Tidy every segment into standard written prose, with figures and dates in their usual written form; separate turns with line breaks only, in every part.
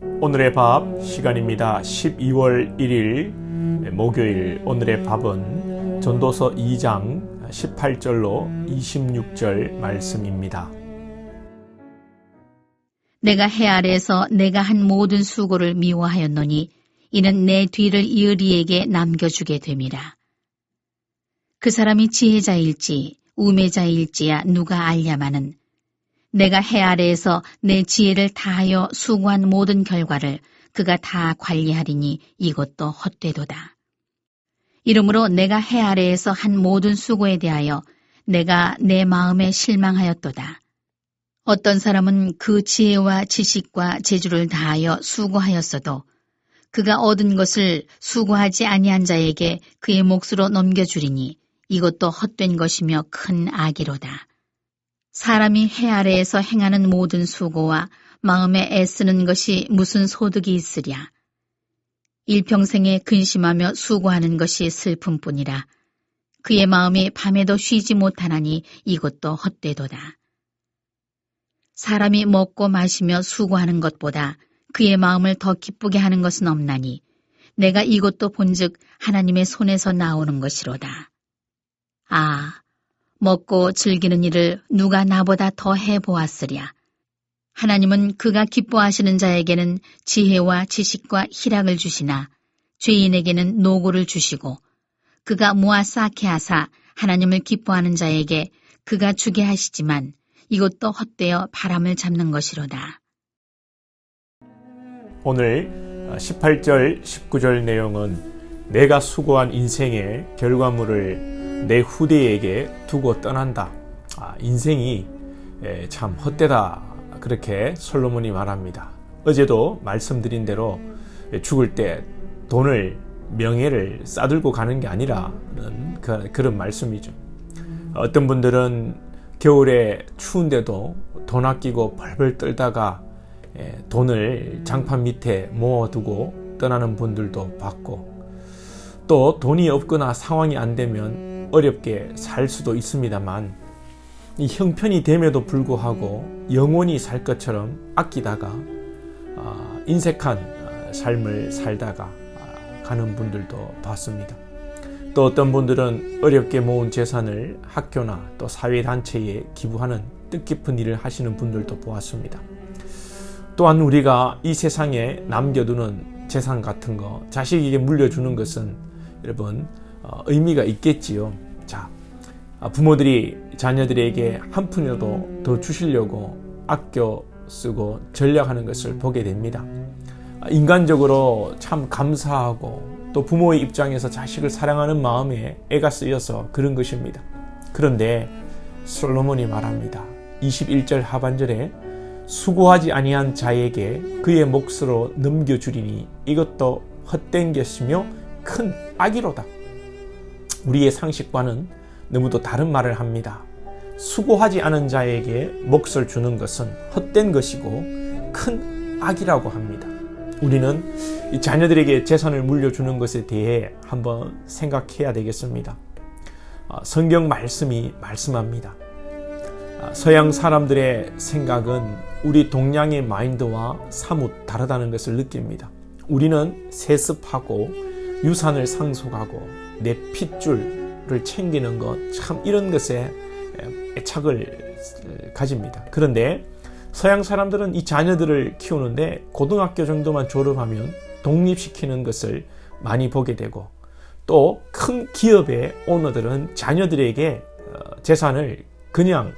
오늘의 밥 시간입니다. 12월 1일 목요일 오늘의 밥은 전도서 2장 18절로 26절 말씀입니다.
내가 해 아래에서 내가 한 모든 수고를 미워하였노니 이는 내 뒤를 이으리에게 남겨주게 됨이라. 그 사람이 지혜자일지 우매자일지야 누가 알랴마는 내가 해 아래에서 내 지혜를 다하여 수고한 모든 결과를 그가 다 관리하리니 이것도 헛되도다. 이러므로 내가 해 아래에서 한 모든 수고에 대하여 내가 내 마음에 실망하였도다. 어떤 사람은 그 지혜와 지식과 재주를 다하여 수고하였어도 그가 얻은 것을 수고하지 아니한 자에게 그의 몫으로 넘겨주리니 이것도 헛된 것이며 큰 악이로다. 사람이 해 아래에서 행하는 모든 수고와 마음에 애쓰는 것이 무슨 소득이 있으랴. 일평생에 근심하며 수고하는 것이 슬픔뿐이라. 그의 마음이 밤에도 쉬지 못하나니 이것도 헛되도다. 사람이 먹고 마시며 수고하는 것보다 그의 마음을 더 기쁘게 하는 것은 없나니 내가 이것도 본즉 하나님의 손에서 나오는 것이로다. 아, 먹고 즐기는 일을 누가 나보다 더 해보았으랴. 하나님은 그가 기뻐하시는 자에게는 지혜와 지식과 희락을 주시나 죄인에게는 노고를 주시고 그가 모아 쌓게 하사 하나님을 기뻐하는 자에게 그가 주게 하시지만 이것도 헛되어 바람을 잡는 것이로다.
오늘 18절 19절 내용은 내가 수고한 인생의 결과물을 내 후대에게 두고 떠난다. 인생이 참 헛되다. 그렇게 솔로몬이 말합니다. 어제도 말씀드린 대로 죽을 때 돈을 명예를 싸들고 가는 게 아니라는 그런 말씀이죠. 어떤 분들은 겨울에 추운데도 돈 아끼고 벌벌 떨다가 돈을 장판 밑에 모아두고 떠나는 분들도 봤고, 또 돈이 없거나 상황이 안 되면 어렵게 살 수도 있습니다만 이 형편이 됨에도 불구하고 영원히 살 것처럼 아끼다가 인색한 삶을 살다가 가는 분들도 봤습니다. 또 어떤 분들은 어렵게 모은 재산을 학교나 또 사회단체에 기부하는 뜻깊은 일을 하시는 분들도 보았습니다. 또한 우리가 이 세상에 남겨두는 재산 같은 거 자식에게 물려주는 것은 여러분 의미가 있겠지요. 자, 부모들이 자녀들에게 한 푼이라도 더 주시려고 아껴 쓰고 전략하는 것을 보게 됩니다. 인간적으로 참 감사하고 또 부모의 입장에서 자식을 사랑하는 마음에 애가 쓰여서 그런 것입니다. 그런데 솔로몬이 말합니다. 21절 하반절에 수고하지 아니한 자에게 그의 몫으로 넘겨주리니 이것도 헛된 것이며 큰 악이로다. 우리의 상식과는 너무도 다른 말을 합니다. 수고하지 않은 자에게 몫을 주는 것은 헛된 것이고 큰 악이라고 합니다. 우리는 이 자녀들에게 재산을 물려주는 것에 대해 한번 생각해야 되겠습니다. 성경 말씀이 말씀합니다. 서양 사람들의 생각은 우리 동양의 마인드와 사뭇 다르다는 것을 느낍니다. 우리는 세습하고 유산을 상속하고 내 핏줄을 챙기는 것, 참 이런 것에 애착을 가집니다. 그런데 서양 사람들은 이 자녀들을 키우는데 고등학교 정도만 졸업하면 독립시키는 것을 많이 보게 되고, 또 큰 기업의 오너들은 자녀들에게 재산을 그냥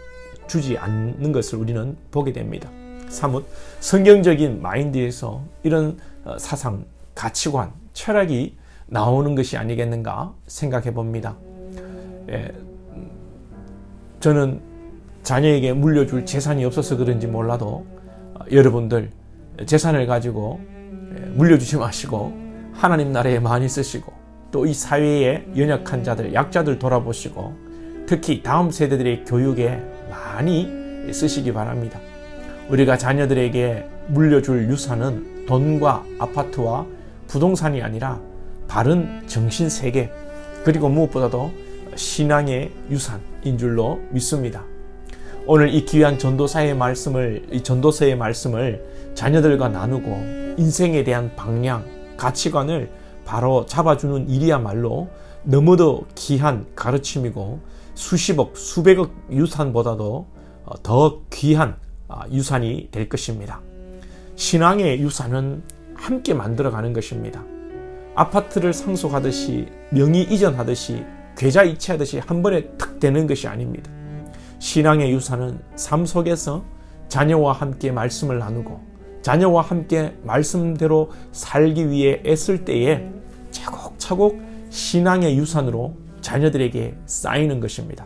주지 않는 것을 우리는 보게 됩니다. 사뭇 성경적인 마인드에서 이런 사상, 가치관, 철학이 나오는 것이 아니겠는가 생각해 봅니다. 저는 자녀에게 물려줄 재산이 없어서 그런지 몰라도 여러분들 재산을 가지고 물려주지 마시고 하나님 나라에 많이 쓰시고 또 이 사회의 연약한 자들, 약자들 돌아보시고 특히 다음 세대들의 교육에 많이 쓰시기 바랍니다. 우리가 자녀들에게 물려줄 유산은 돈과 아파트와 부동산이 아니라 바른 정신세계, 그리고 무엇보다도 신앙의 유산인 줄로 믿습니다. 오늘 이 귀한 전도서의 말씀을 자녀들과 나누고 인생에 대한 방향, 가치관을 바로 잡아주는 일이야말로 너무도 귀한 가르침이고 수십억, 수백억 유산보다도 더 귀한 유산이 될 것입니다. 신앙의 유산은 함께 만들어가는 것입니다. 아파트를 상속하듯이 명의 이전하듯이 계좌 이체하듯이 한 번에 탁 되는 것이 아닙니다. 신앙의 유산은 삶 속에서 자녀와 함께 말씀을 나누고 자녀와 함께 말씀대로 살기 위해 애쓸 때에 차곡차곡 신앙의 유산으로 자녀들에게 쌓이는 것입니다.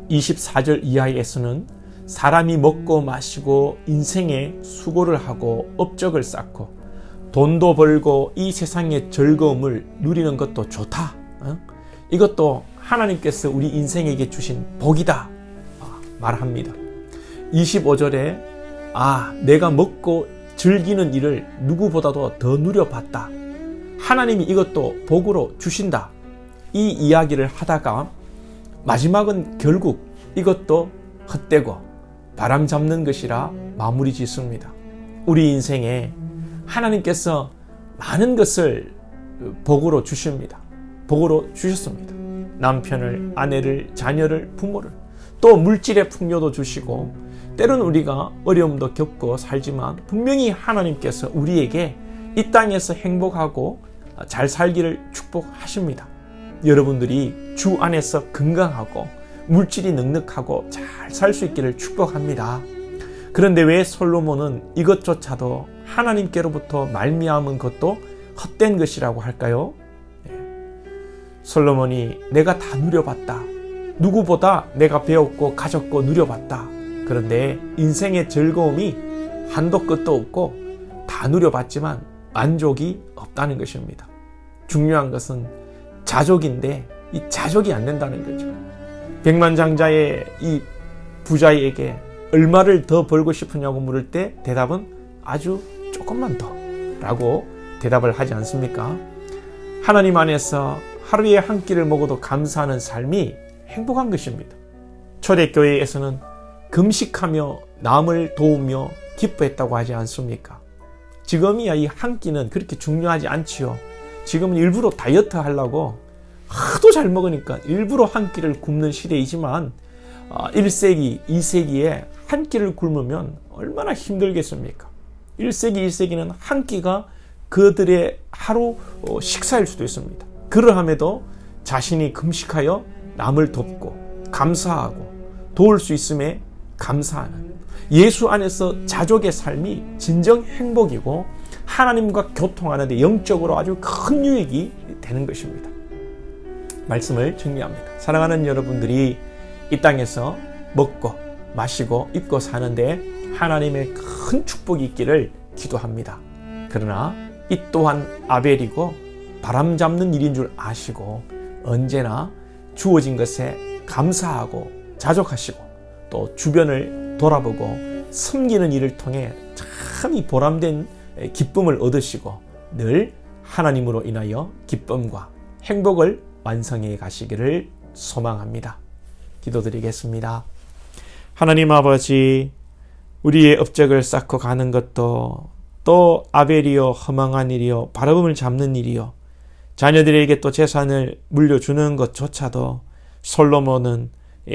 24절 이하에서는 사람이 먹고 마시고 인생에 수고를 하고 업적을 쌓고 돈도 벌고 이 세상의 즐거움을 누리는 것도 좋다. 이것도 하나님께서 우리 인생에게 주신 복이다 말합니다. 25절에 내가 먹고 즐기는 일을 누구보다도 더 누려봤다. 하나님이 이것도 복으로 주신다. 이 이야기를 하다가 마지막은 결국 이것도 헛되고 바람 잡는 것이라 마무리 짓습니다. 우리 인생에 하나님께서 많은 것을 복으로 주십니다. 복으로 주셨습니다. 남편을, 아내를, 자녀를, 부모를, 또 물질의 풍요도 주시고 때로는 우리가 어려움도 겪고 살지만 분명히 하나님께서 우리에게 이 땅에서 행복하고 잘 살기를 축복하십니다. 여러분들이 주 안에서 건강하고 물질이 넉넉하고 잘 살 수 있기를 축복합니다. 그런데 왜 솔로몬은 이것조차도 하나님께로부터 말미암은 것도 헛된 것이라고 할까요? 솔로몬이 내가 다 누려봤다. 누구보다 내가 배웠고 가졌고 누려봤다. 그런데 인생의 즐거움이 한도 끝도 없고 다 누려봤지만 만족이 없다는 것입니다. 중요한 것은 자족인데 이 자족이 안 된다는 거죠. 백만장자의 이 부자에게 얼마를 더 벌고 싶으냐고 물을 때 대답은 아주 조금만 더 라고 대답을 하지 않습니까? 하나님 안에서 하루에 한 끼를 먹어도 감사하는 삶이 행복한 것입니다. 초대교회에서는 금식하며 남을 도우며 기뻐했다고 하지 않습니까? 지금이야 이 한 끼는 그렇게 중요하지 않지요. 지금은 일부러 다이어트 하려고 하도 잘 먹으니까 일부러 한 끼를 굶는 시대이지만 1세기, 2세기에 한 끼를 굶으면 얼마나 힘들겠습니까? 1세기, 2세기는 한 끼가 그들의 하루 식사일 수도 있습니다. 그러함에도 자신이 금식하여 남을 돕고 감사하고 도울 수 있음에 감사하는 예수 안에서 자족의 삶이 진정 행복이고 하나님과 교통하는 데 영적으로 아주 큰 유익이 되는 것입니다. 말씀을 정리합니다. 사랑하는 여러분들이 이 땅에서 먹고 마시고 입고 사는데 하나님의 큰 축복이 있기를 기도합니다. 그러나 이 또한 아벨이고 바람 잡는 일인 줄 아시고 언제나 주어진 것에 감사하고 자족하시고 또 주변을 돌아보고 섬기는 일을 통해 참 이 보람된 기쁨을 얻으시고 늘 하나님으로 인하여 기쁨과 행복을 완성해 가시기를 소망합니다. 기도드리겠습니다. 하나님 아버지, 우리의 업적을 쌓고 가는 것도 또 아벨이요 허망한 일이요 바라봄을 잡는 일이요 자녀들에게 또 재산을 물려주는 것조차도 솔로몬은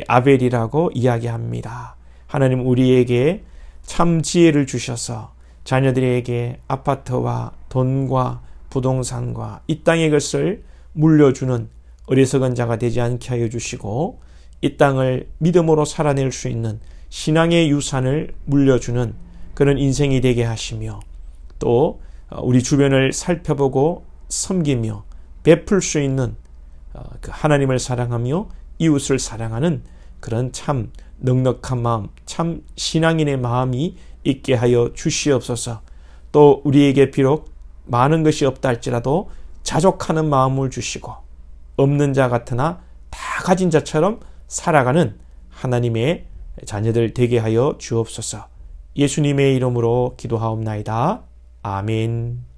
아벨이라고 이야기합니다. 하나님 우리에게 참 지혜를 주셔서 자녀들에게 아파트와 돈과 부동산과 이 땅의 것을 물려주는 어리석은 자가 되지 않게 하여 주시고 이 땅을 믿음으로 살아낼 수 있는 신앙의 유산을 물려주는 그런 인생이 되게 하시며 또 우리 주변을 살펴보고 섬기며 베풀 수 있는 그 하나님을 사랑하며 이웃을 사랑하는 그런 참 넉넉한 마음, 참 신앙인의 마음이 있게 하여 주시옵소서. 또 우리에게 비록 많은 것이 없다 할지라도 자족하는 마음을 주시고 없는 자 같으나 다 가진 자처럼 살아가는 하나님의 자녀들 되게 하여 주옵소서. 예수님의 이름으로 기도하옵나이다. 아멘.